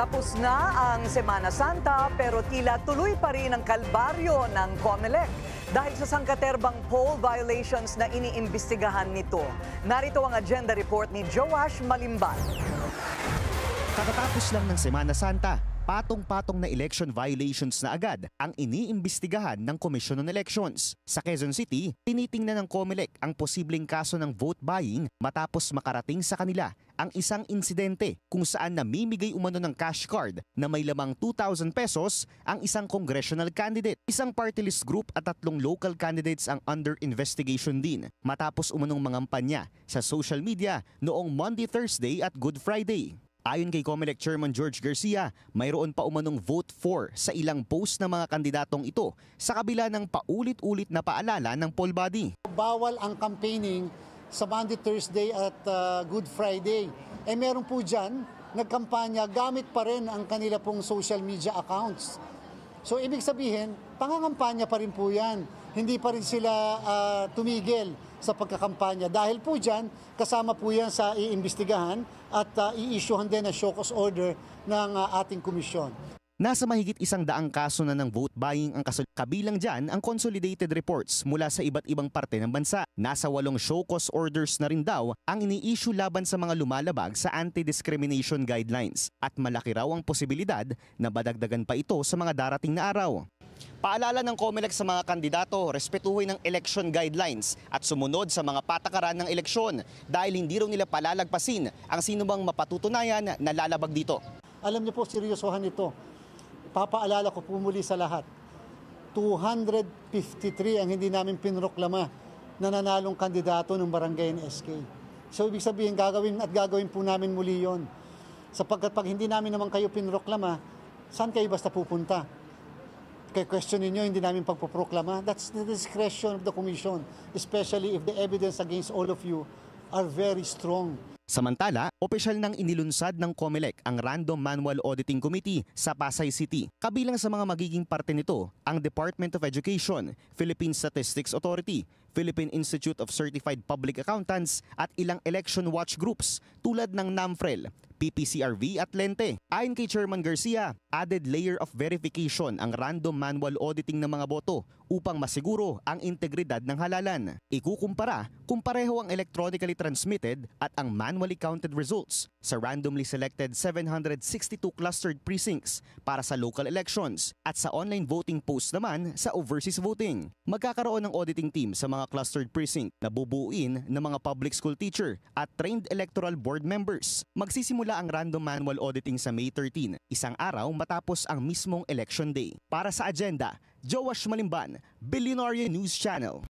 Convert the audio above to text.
Tapos na ang Semana Santa pero tila tuloy pa rin ang kalbaryo ng COMELEC dahil sa sangkaterbang poll violations na iniimbestigahan nito. Narito ang agenda report ni Joash Malimban. Katatapos lang ng Semana Santa, patong-patong na election violations na agad ang iniimbestigahan ng Commission on Elections. Sa Quezon City, tinitingnan ng COMELEC ang posibleng kaso ng vote buying matapos makarating sa kanila ang isang insidente kung saan namimigay umano ng cash card na may lamang 2,000 pesos ang isang congressional candidate. Isang party list group at 3 local candidates ang under investigation din matapos umanong mangampanya sa social media noong Monday, Thursday at Good Friday. Ayon kay COMELEC Chairman George Garcia, mayroon pa umanong vote for sa ilang post ng mga kandidatong ito sa kabila ng paulit-ulit na paalala ng poll body. Bawal ang campaigning sa Monday, Thursday at Good Friday. Meron po dyan, nagkampanya gamit pa rin ang kanila pong social media accounts. So ibig sabihin, pangangampanya pa rin po yan. Hindi pa rin sila tumigil sa pagkakampanya. Dahil po dyan, kasama po yan sa iimbestigahan at i-issuehan din ang show cause order ng ating komisyon. Nasa mahigit 100 kaso na ng vote buying ang kabilang dyan ang consolidated reports mula sa iba't ibang parte ng bansa. Nasa 8 show cause orders na rin daw ang ini-issue laban sa mga lumalabag sa anti-discrimination guidelines at malaki raw ang posibilidad na badagdagan pa ito sa mga darating na araw. Paalala ng COMELEC sa mga kandidato, respetuhin ang election guidelines at sumunod sa mga patakaran ng eleksyon dahil hindi raw nila palalagpasin ang sino bang mapatutunayan na lalabag dito. Alam niyo po, seryosohan ito. Papaalala ko po muli sa lahat, 253 ang hindi namin pinroklama na nanalong kandidato ng barangay ng SK. So ibig sabihin, gagawin po namin muli yon. Sapagkat pag hindi namin naman kayo pinroklama, saan kayo basta pupunta? Kaya question ninyo, hindi namin pagpoproklama. That's the discretion of the Commission, especially if the evidence against all of you are very strong. Samantala, opisyal nang inilunsad ng COMELEC ang Random Manual Auditing Committee sa Pasay City. Kabilang sa mga magiging parte nito ang Department of Education, Philippine Statistics Authority, Philippine Institute of Certified Public Accountants at ilang election watch groups tulad ng NAMFREL, PPCRV at Lente. Ayon kay Chairman Garcia, added layer of verification ang random manual auditing ng mga boto upang masiguro ang integridad ng halalan. Ikukumpara kung pareho ang electronically transmitted at ang manually counted results sa randomly selected 762 clustered precincts para sa local elections at sa online voting posts naman sa overseas voting. Magkakaroon ng auditing team sa mga clustered precinct na bubuuin ng mga public school teacher at trained electoral board members. Magsisimula ang random manual auditing sa May 13, isang araw matapos ang mismong election day. Para sa agenda, Joash Malimban, Billionaire News Channel.